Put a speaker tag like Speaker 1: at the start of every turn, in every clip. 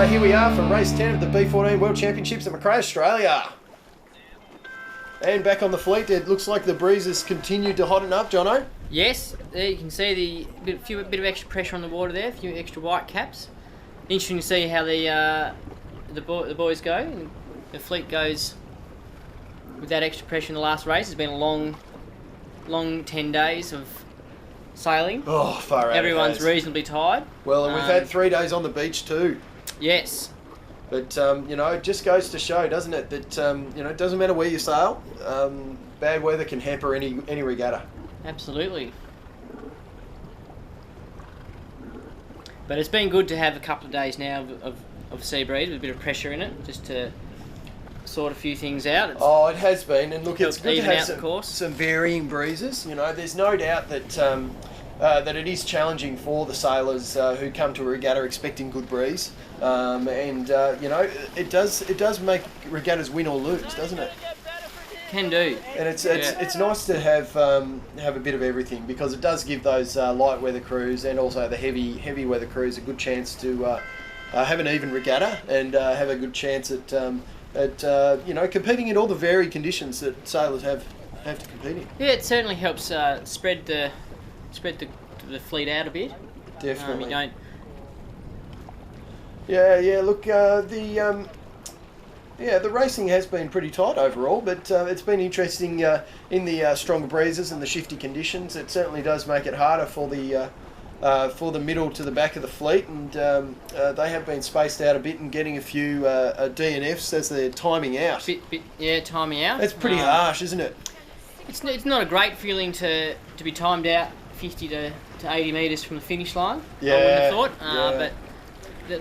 Speaker 1: here we are from race 10 of the B14 World Championships at McCrae, Australia. And back on the fleet, it looks like the breezes continue to hotten up, Jono.
Speaker 2: Yes, there you can see the bit of extra pressure on the water there, a few extra white caps. Interesting to see how the boys go. And the fleet goes with that extra pressure in the last race. It's been a long 10 days of sailing.
Speaker 1: Oh, far out.
Speaker 2: Everyone's reasonably tired.
Speaker 1: Well, and we've had 3 days on the beach too.
Speaker 2: Yes.
Speaker 1: But, you know, it just goes to show, doesn't it, that, you know, it doesn't matter where you sail, bad weather can hamper any regatta.
Speaker 2: Absolutely. But it's been good to have a couple of days now of sea breeze with a bit of pressure in it, just to sort a few things out.
Speaker 1: It has been, and look, it's good to have some varying breezes. You know, there's no doubt that that it is challenging for the sailors who come to a regatta expecting good breeze, and you know, it does make regattas win or lose, doesn't it?
Speaker 2: Can do.
Speaker 1: And it's nice to have a bit of everything, because it does give those light weather crews and also the heavy weather crews a good chance to have an even regatta and have a good chance at you know, competing in all the varied conditions that sailors have to compete in.
Speaker 2: Yeah, it certainly helps spread the fleet out a bit.
Speaker 1: Definitely.
Speaker 2: You don't.
Speaker 1: Yeah. Look, the racing has been pretty tight overall, but it's been interesting in the stronger breezes and the shifty conditions. It certainly does make it harder for the middle to the back of the fleet, and they have been spaced out a bit and getting a few DNFs as they're timing out.
Speaker 2: Timing out.
Speaker 1: That's pretty harsh, isn't it?
Speaker 2: It's not a great feeling to be timed out 50 to 80 metres from the finish line.
Speaker 1: Yeah,
Speaker 2: I wouldn't have thought, but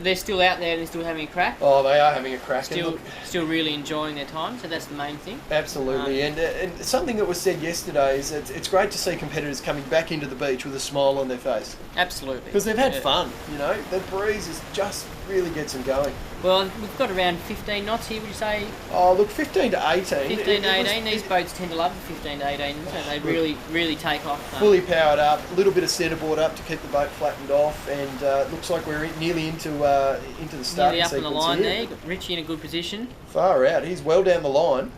Speaker 2: they're still out there and they're still having a crack.
Speaker 1: Oh, they are having a crack.
Speaker 2: Still really enjoying their time, so that's the main thing.
Speaker 1: Absolutely, and something that was said yesterday is it's great to see competitors coming back into the beach with a smile on their face.
Speaker 2: Absolutely.
Speaker 1: Because they've had fun, you know. The breeze just really gets them going.
Speaker 2: Well, we've got around 15 knots here, would you say?
Speaker 1: Oh, look, 15 to 18.
Speaker 2: 15 to 18. These boats tend to love the 15 to 18, so they really take off.
Speaker 1: Fully powered up, a little bit of centreboard up to keep the boat flattened off, and it looks like we're nearly into the starting sequence.
Speaker 2: Nearly up on the line
Speaker 1: here.
Speaker 2: there. Got Richie in a good position.
Speaker 1: Far out. He's well down the line.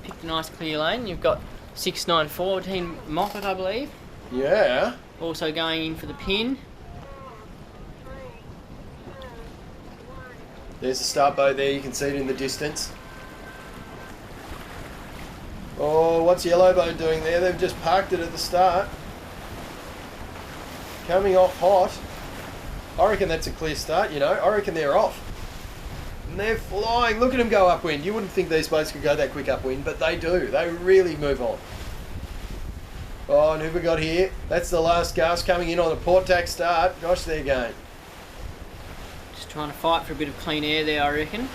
Speaker 2: Picked a nice clear lane. You've got 694 Team Moffat, I believe.
Speaker 1: Yeah.
Speaker 2: Also going in for the pin.
Speaker 1: There's the start boat there, you can see it in the distance. Oh, what's Yellow Boat doing there? They've just parked it at the start. Coming off hot. I reckon that's a clear start, you know. I reckon they're off. And they're flying. Look at them go upwind. You wouldn't think these boats could go that quick upwind, but they do. They really move on. Oh, and who have we got here? That's the last gas coming in on a port tack start. Gosh, they're going.
Speaker 2: Trying to fight for a bit of clean air there, I reckon.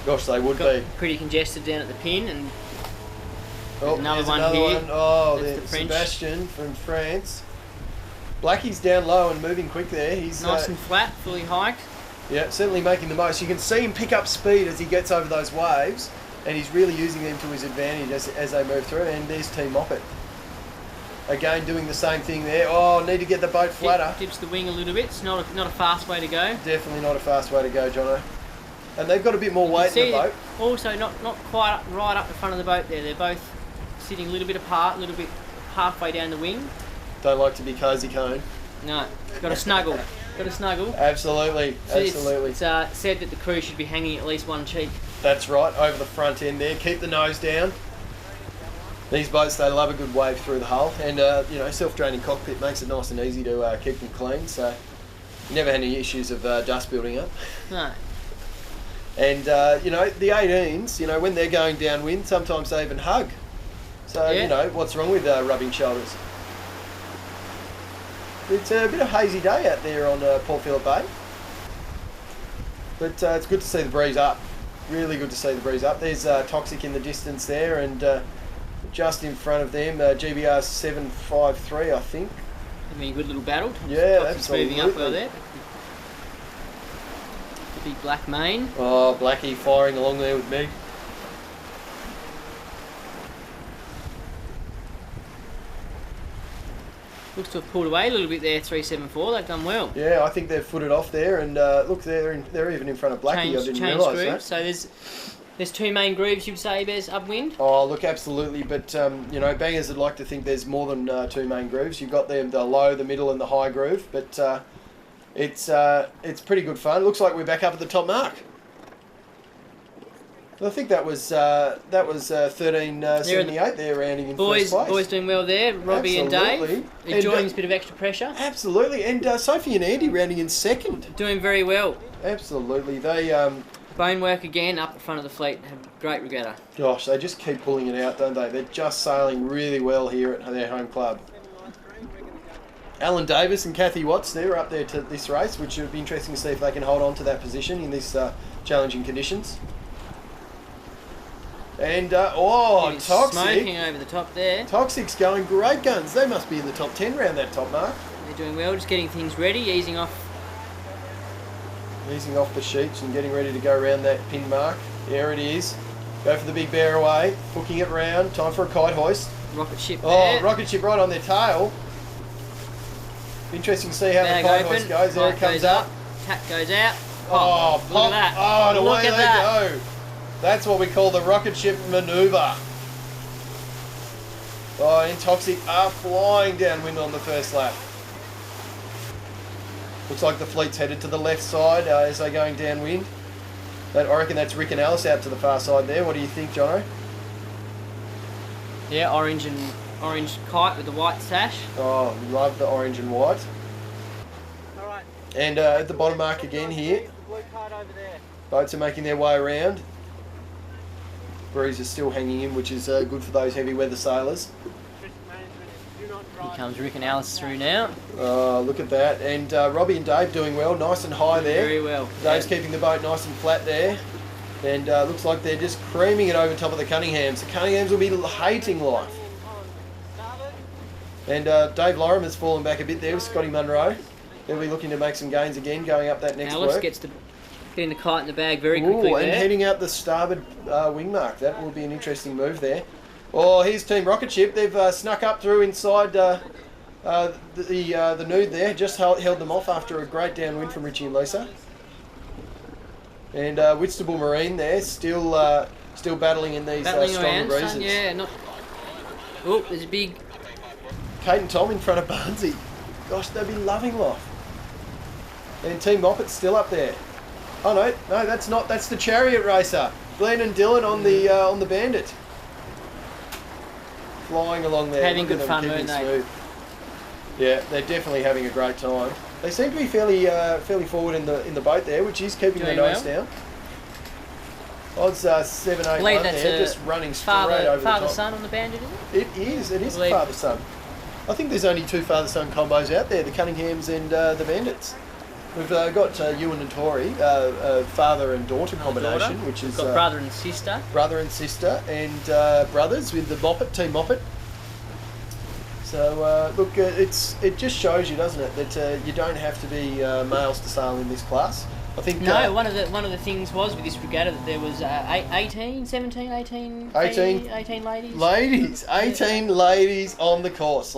Speaker 1: Gosh, they would be.
Speaker 2: Pretty congested down at the pin, and
Speaker 1: there's
Speaker 2: another one here.
Speaker 1: Oh, there's Sebastian from France. Blackie's down low and moving quick there. He's
Speaker 2: nice and flat, fully hiked.
Speaker 1: Yeah, certainly making the most. You can see him pick up speed as he gets over those waves, and he's really using them to his advantage as they move through. And there's Team Moppet. Again, doing the same thing there. Oh, need to get the boat flatter.
Speaker 2: Dips the wing a little bit. It's not a fast way to go.
Speaker 1: Definitely not a fast way to go, Jono. And they've got a bit more weight in the boat.
Speaker 2: Also, not quite right up the front of the boat there. They're both sitting a little bit apart, a little bit halfway down the wing.
Speaker 1: Don't like to be cosy cone.
Speaker 2: No, got to snuggle. Got to snuggle.
Speaker 1: Absolutely, absolutely.
Speaker 2: It's said that the crew should be hanging at least one cheek.
Speaker 1: That's right, over the front end there. Keep the nose down. These boats, they love a good wave through the hull, and you know, self-draining cockpit makes it nice and easy to keep them clean, so you never had any issues of dust building up.
Speaker 2: No.
Speaker 1: And you know, the 18s, you know, when they're going downwind, sometimes they even hug. So you know, what's wrong with rubbing shoulders? It's a bit of a hazy day out there on Port Phillip Bay, but it's good to see the breeze up. Really good to see the breeze up. There's Toxic in the distance there, and just in front of them, GBR 753, I think.
Speaker 2: Having a good little battle.
Speaker 1: Yeah, absolutely.
Speaker 2: Moving up well there. The big black mane.
Speaker 1: Oh, Blackie firing along there with me.
Speaker 2: Looks to have pulled away a little bit there, 374. They've done well.
Speaker 1: Yeah, I think they've footed off there, and look, they're even in front of Blackie. I didn't realise that.
Speaker 2: So there's two main grooves, you'd say, Bez, upwind?
Speaker 1: Oh, look, absolutely. But, you know, bangers would like to think there's more than two main grooves. You've got the low, the middle, and the high groove. But it's pretty good fun. Looks like we're back up at the top mark. I think that was 13.78 there, rounding in first place.
Speaker 2: Boys doing well there. Robbie and Dave enjoying a bit of extra pressure.
Speaker 1: Absolutely, and Sophie and Andy rounding in second.
Speaker 2: Doing very well.
Speaker 1: Absolutely, they
Speaker 2: Bonework again up the front of the fleet. Have a great regatta.
Speaker 1: Gosh, they just keep pulling it out, don't they? They're just sailing really well here at their home club. Alan Davis and Kathy Watts, they're up there to this race, which would be interesting to see if they can hold on to that position in these challenging conditions. And, Toxic.
Speaker 2: Smoking over the top there.
Speaker 1: Toxic's going great guns. They must be in the top 10 round that top mark.
Speaker 2: They're doing well, just getting things ready, easing off
Speaker 1: the sheets and getting ready to go around that pin mark. There it is. Go for the big bear away. Hooking it round. Time for a kite hoist.
Speaker 2: Rocket ship there.
Speaker 1: Oh, rocket ship right on their tail. Interesting to see how the kite hoist goes. There it comes up.
Speaker 2: Cat goes out.
Speaker 1: Oh,
Speaker 2: look at that.
Speaker 1: Oh, and away
Speaker 2: Look at that.
Speaker 1: go. That's what we call the rocket ship manoeuvre. Oh, and Toxic are flying downwind on the first lap. Looks like the fleet's headed to the left side as they're going downwind. I reckon that's Rick and Alice out to the far side there. What do you think, Jono?
Speaker 2: Yeah, orange kite with the white sash.
Speaker 1: Oh, love the orange and white.
Speaker 2: All right.
Speaker 1: And at the bottom mark again here.
Speaker 2: Blue kite over there.
Speaker 1: Boats are making their way around. Breeze is still hanging in, which is good for those heavy weather sailors.
Speaker 2: Here comes Rick and Alice through now.
Speaker 1: Look at that. And Robbie and Dave doing well, nice and high there.
Speaker 2: Very well.
Speaker 1: Dave's keeping the boat nice and flat there. And looks like they're just creaming it over top of the Cunninghams. The Cunninghams will be hating life. And Dave Lorem has fallen back a bit there with Scotty Munro. They'll be looking to make some gains again going up that next
Speaker 2: Alice
Speaker 1: work.
Speaker 2: gets getting the kite in the bag very quickly
Speaker 1: and
Speaker 2: there.
Speaker 1: heading out the starboard wing mark. That will be an interesting move there. Oh, here's Team Rocket Ship. They've snuck up through inside the nude there. Just held them off after a great downwind from Richie and Lisa. And Whitstable Marine there, still battling in these strong breezes.
Speaker 2: Yeah, Oh, there's a big...
Speaker 1: Kate and Tom in front of Barnsey. Gosh, they'd be loving life. And Team Moppett's still up there. Oh no, that's not. That's the Chariot Racer. Glenn and Dylan on the Bandit. Flying along there.
Speaker 2: Having good fun, weren't they?
Speaker 1: Yeah, they're definitely having a great time. They seem to be fairly forward in the boat there, which is keeping the nose down. Odds 7, 8, 1 there, just running straight over the top.
Speaker 2: Father-son on the Bandit, isn't it?
Speaker 1: It is father-son. I think there's only two father-son combos out there, the Cunninghams and the Bandits. We've got Ewan and Tori, father and daughter combination, which is...
Speaker 2: We've got brother and sister.
Speaker 1: Brother and sister, and brothers with the Moppet, Team Moppet. So, look, it just shows you, doesn't it, that you don't have to be males to sail in this class. I think...
Speaker 2: No, one of the things was with this regatta that there was 18 ladies.
Speaker 1: 18 ladies on the course.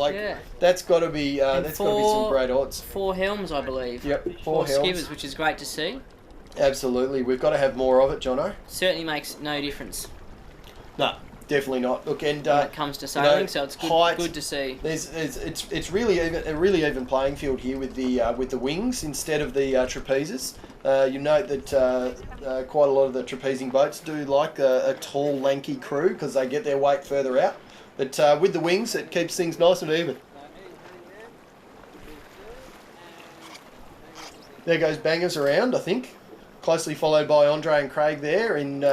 Speaker 1: That's got to be some great odds.
Speaker 2: 4 helms, I believe.
Speaker 1: Yep,
Speaker 2: 4
Speaker 1: helms.
Speaker 2: skivers, which is great to see.
Speaker 1: Absolutely, we've got to have more of it, Jono.
Speaker 2: Certainly makes no difference.
Speaker 1: No, definitely not. Look, and
Speaker 2: when it comes to sailing, so it's good to see.
Speaker 1: It's really a really even playing field here with the wings instead of the trapezes. You note that quite a lot of the trapezing boats do like a tall, lanky crew because they get their weight further out. But with the wings, it keeps things nice and even. There goes Bangers around, I think. Closely followed by Andre and Craig there in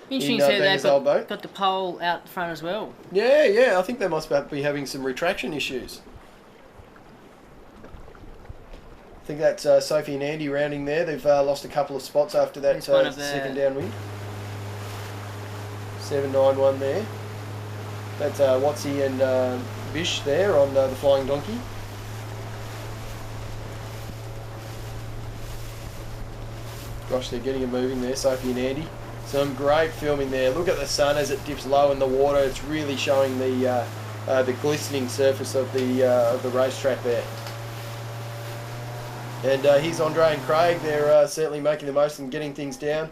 Speaker 2: Interesting to see they've got the pole out the front as well.
Speaker 1: Yeah, I think they must be having some retraction issues. I think that's Sophie and Andy rounding there. They've lost a couple of spots after that second downwind. 791 there. That's Watsy and Bish there on the Flying Donkey. Gosh, they're getting it moving there, Sophie and Andy. Some great filming there. Look at the sun as it dips low in the water. It's really showing the the glistening surface of the racetrack there. And here's Andre and Craig. They're certainly making the most and getting things down.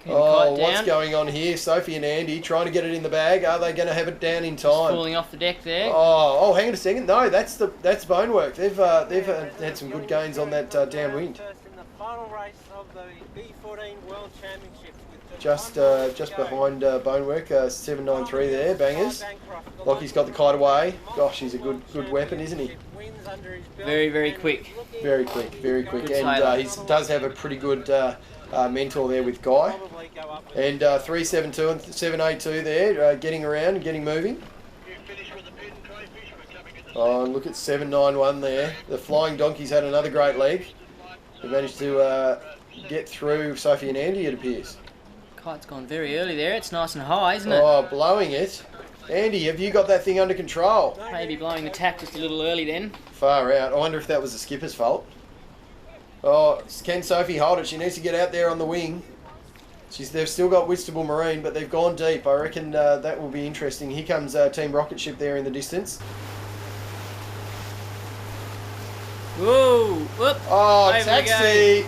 Speaker 1: Oh, what's going on here? Sophie and Andy trying to get it in the bag. Are they going to have it down in time?
Speaker 2: It's falling off the deck there.
Speaker 1: Oh, hang on a second. No, that's Bonework. They've had some good gains on that downwind.
Speaker 3: In the final race of the B14 World Championships.
Speaker 1: Just behind Bonework, 793 there, bangers. Lockie's got the kite away. Gosh, he's a good weapon, isn't he?
Speaker 2: Very, very quick.
Speaker 1: Very quick, very quick.
Speaker 2: Good
Speaker 1: And he does have a pretty good mentor there with Guy. And 372 and 782 there, getting around and getting moving. Oh, and look at 791 there. The Flying Donkey's had another great leg. They managed to get through Sophie and Andy, it appears.
Speaker 2: Kite's gone very early there. It's nice and high, isn't it?
Speaker 1: Oh, blowing it. Andy, have you got that thing under control?
Speaker 2: Maybe blowing the tack just a little early then.
Speaker 1: Far out. I wonder if that was the skipper's fault. Oh, can Sophie hold it? She needs to get out there on the wing. They've still got Whitstable Marine, but they've gone deep. I reckon that will be interesting. Here comes Team Rocket Ship there in the distance.
Speaker 2: Whoa! Whoop!
Speaker 1: Oh,
Speaker 2: over
Speaker 1: taxi!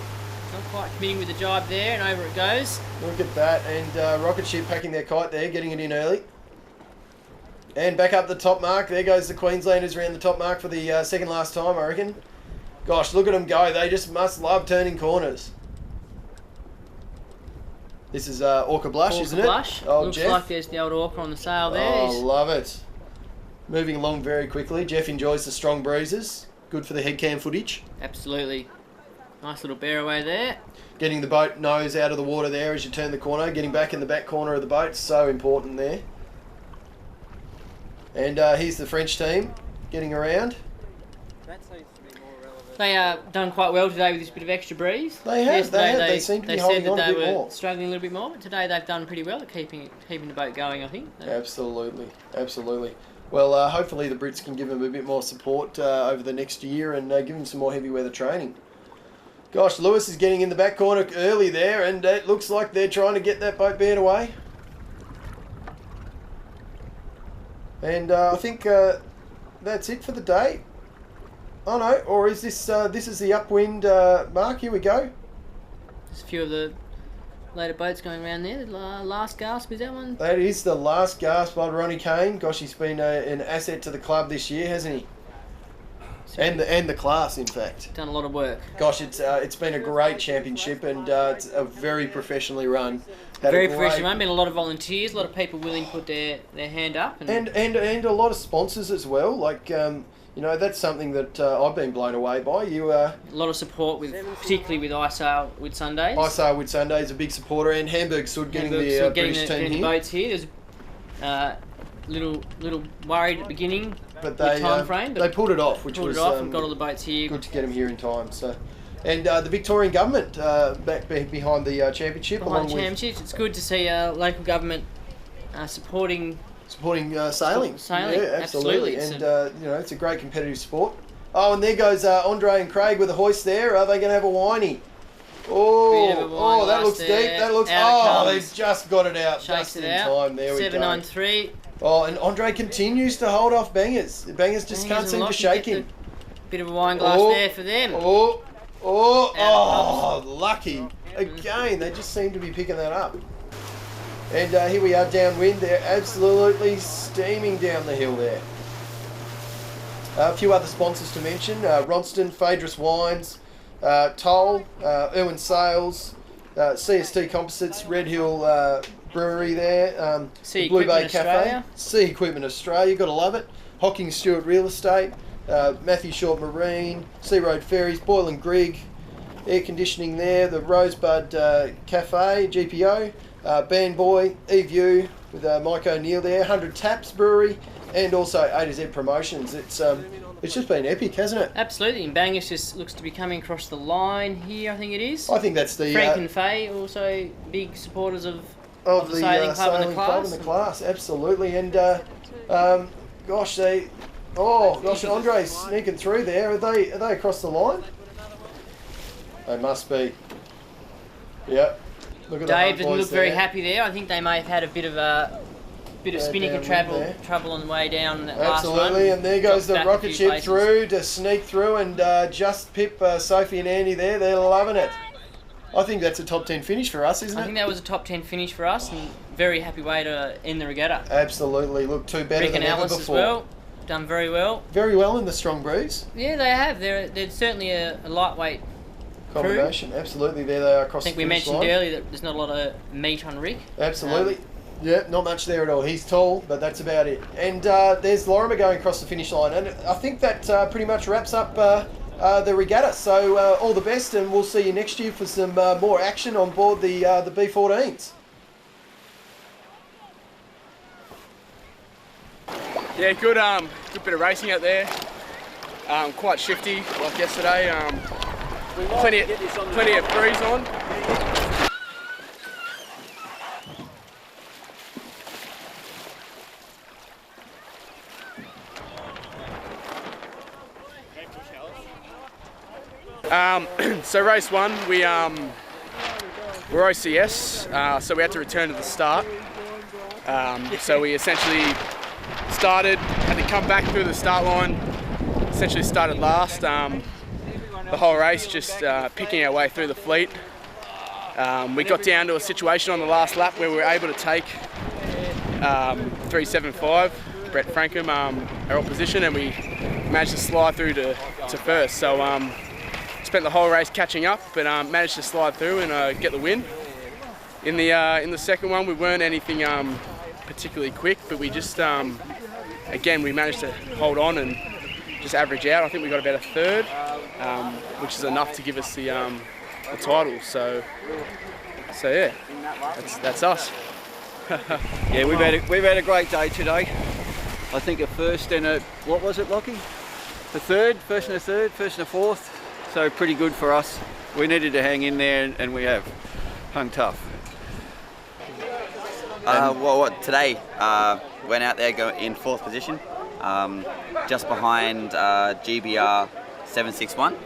Speaker 2: Not quite committing with the jibe there, and over it goes.
Speaker 1: Look at that. And Rocket Ship packing their kite there, getting it in early. And back up the top mark. There goes the Queenslanders around the top mark for the second last time, I reckon. Gosh, look at them go. They just must love turning corners. This is Orca Blush, isn't it?
Speaker 2: Blush.
Speaker 1: Oh,
Speaker 2: looks
Speaker 1: Jeff.
Speaker 2: like there's the old Orca on the sail there.
Speaker 1: Oh, love it. Moving along very quickly. Jeff enjoys the strong breezes. Good for the headcam footage.
Speaker 2: Absolutely. Nice little bear away there.
Speaker 1: Getting the boat nose out of the water there as you turn the corner. Getting back in the back corner of the boat. So important there. And here's the French team getting around.
Speaker 3: That seems to be more relevant.
Speaker 2: They done quite well today with this bit of extra breeze.
Speaker 1: They have. They seem to be holding on a bit more.
Speaker 2: They said that they were struggling a little bit more, but today they've done pretty well at keeping the boat going, I think.
Speaker 1: Absolutely. Absolutely. Well, hopefully the Brits can give them a bit more support over the next year and give them some more heavy weather training. Gosh, Lewis is getting in the back corner early there, and it looks like they're trying to get that boat bared away. And I think that's it for the day. Oh no, or is this this is the upwind mark? Here we go.
Speaker 2: There's a few of the later boats going around there. The last gasp, is that one?
Speaker 1: That is the last gasp by Ronnie Kane. Gosh, he's been an asset to the club this year, hasn't he? And the class, in fact.
Speaker 2: Done a lot of work.
Speaker 1: Gosh, it's been a great championship, and it's a very professionally run.
Speaker 2: Very professionally run. Been a lot of volunteers, a lot of people willing to put their hand up,
Speaker 1: and a lot of sponsors as well. Like you know, that's something that I've been blown away by. A
Speaker 2: lot of support particularly with iSail Whitsundays.
Speaker 1: iSail Whitsundays, a big supporter, and Hamburg Sud getting the British team
Speaker 2: here. The boats here. There's little worried at the beginning.
Speaker 1: But they pulled it off, which was
Speaker 2: and got all the boats here.
Speaker 1: Good to get them here in time. So, and the Victorian government back behind the championship.
Speaker 2: It's good to see local government supporting
Speaker 1: sailing.
Speaker 2: Sailing,
Speaker 1: yeah, absolutely. And
Speaker 2: you
Speaker 1: know, it's a great competitive sport. Oh, and there goes Andre and Craig with a hoist there. Are they going to have a whiny? Oh, that looks deep. That looks. They've just got it out just in time. There we go.
Speaker 2: 793.
Speaker 1: Oh, and Andre continues to hold off Bangers. Bangers just can't seem to shake him.
Speaker 2: Bit of a wine glass there for them.
Speaker 1: Lucky. Again, they just seem to be picking that up. And here we are downwind. They're absolutely steaming down the hill there. A few other sponsors to mention. Ronston, Phaedrus Wines, Toll, Irwin Sales, CST Composites, Red Hill Brewery there, Blue Bay Cafe, Sea Equipment Australia, gotta love it. Hocking Stewart Real Estate, Matthew Short Marine, Sea Road Ferries, Boyle and Grigg, air conditioning there, the Rosebud Cafe, GPO, Band Boy, E-View with Mike O'Neill there, 100 Taps Brewery, and also A to Z Promotions. It's just been epic, hasn't it?
Speaker 2: Absolutely, and Bangers just looks to be coming across the line here, I think it is.
Speaker 1: I think that's the...
Speaker 2: Frank and Faye, also big supporters of the sailing club and the class.
Speaker 1: Absolutely. And gosh, Andre's sneaking through there. Are they across the line? They must be. Yep. Look at
Speaker 2: Dave didn't look very happy there. I think they may have had a bit of bit of spinning and trouble on the way down that
Speaker 1: Absolutely,
Speaker 2: last run.
Speaker 1: and there goes the
Speaker 2: Dropped back a
Speaker 1: rocket
Speaker 2: few
Speaker 1: ship
Speaker 2: places.
Speaker 1: through to sneak through and just pip Sophie and Andy there. They're loving it. I think that's a top 10 finish for us, isn't it?
Speaker 2: I think that was a top 10 finish for us, and very happy way to end the regatta.
Speaker 1: Absolutely. Look, two better
Speaker 2: Rick
Speaker 1: than
Speaker 2: and
Speaker 1: ever
Speaker 2: Alice
Speaker 1: before.
Speaker 2: as well, done very well.
Speaker 1: Very well in the strong breeze.
Speaker 2: Yeah, they have. They're certainly a lightweight
Speaker 1: Combination. Absolutely. There they are across the
Speaker 2: I think we
Speaker 1: finish
Speaker 2: mentioned
Speaker 1: line.
Speaker 2: earlier that there's not a lot of meat on Rick.
Speaker 1: Absolutely. Yeah, not much there at all. He's tall, but that's about it. And there's Lorimer going across the finish line. And I think that pretty much wraps up the regatta. So all the best, and we'll see you next year for some more action on board the B14s.
Speaker 4: Yeah, good bit of racing out there. Quite shifty like yesterday. Plenty of threes on. So race one, we're OCS, so we had to return to the start. So we essentially had to come back through the start line, essentially started last. The whole race just picking our way through the fleet. We got down to a situation on the last lap where we were able to take 375, Brett Frankham, our opposition, and we managed to slide through to first. So spent the whole race catching up, but managed to slide through and get the win. In the second one, we weren't anything particularly quick, but we just again we managed to hold on and just average out. I think we got about a third, which is enough to give us the title. So yeah, that's us.
Speaker 5: Yeah, we've had a great day today. I think a first and a, what was it, Lockie? A third, first and a third, first and a fourth. So pretty good for us. We needed to hang in there, and we have hung tough.
Speaker 6: Today went out there in fourth position, just behind GBR 761,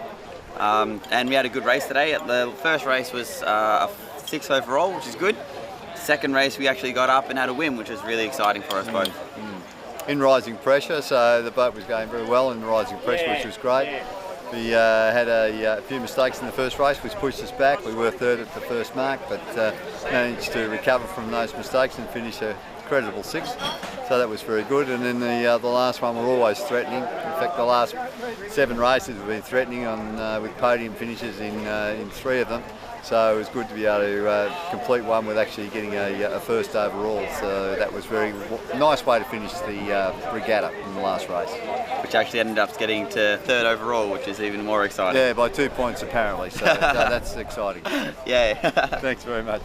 Speaker 6: and we had a good race today. The first race was a 6th overall, which is good. Second race we actually got up and had a win, which was really exciting for us both.
Speaker 7: In rising pressure, so the boat was going very well in rising pressure, which was great. We had a few mistakes in the first race, which pushed us back. We were third at the first mark, but managed to recover from those mistakes and finish a creditable 6th. So that was very good. And then the last one, we're always threatening. In fact, the last 7 races we've been threatening on with podium finishes in 3 of them. So it was good to be able to complete one with actually getting a first overall. So that was very nice way to finish the regatta in the last race.
Speaker 6: Which actually ended up getting to 3rd overall, which is even more exciting.
Speaker 7: Yeah, by 2 points apparently. So that's exciting.
Speaker 6: Yeah.
Speaker 7: Thanks very much.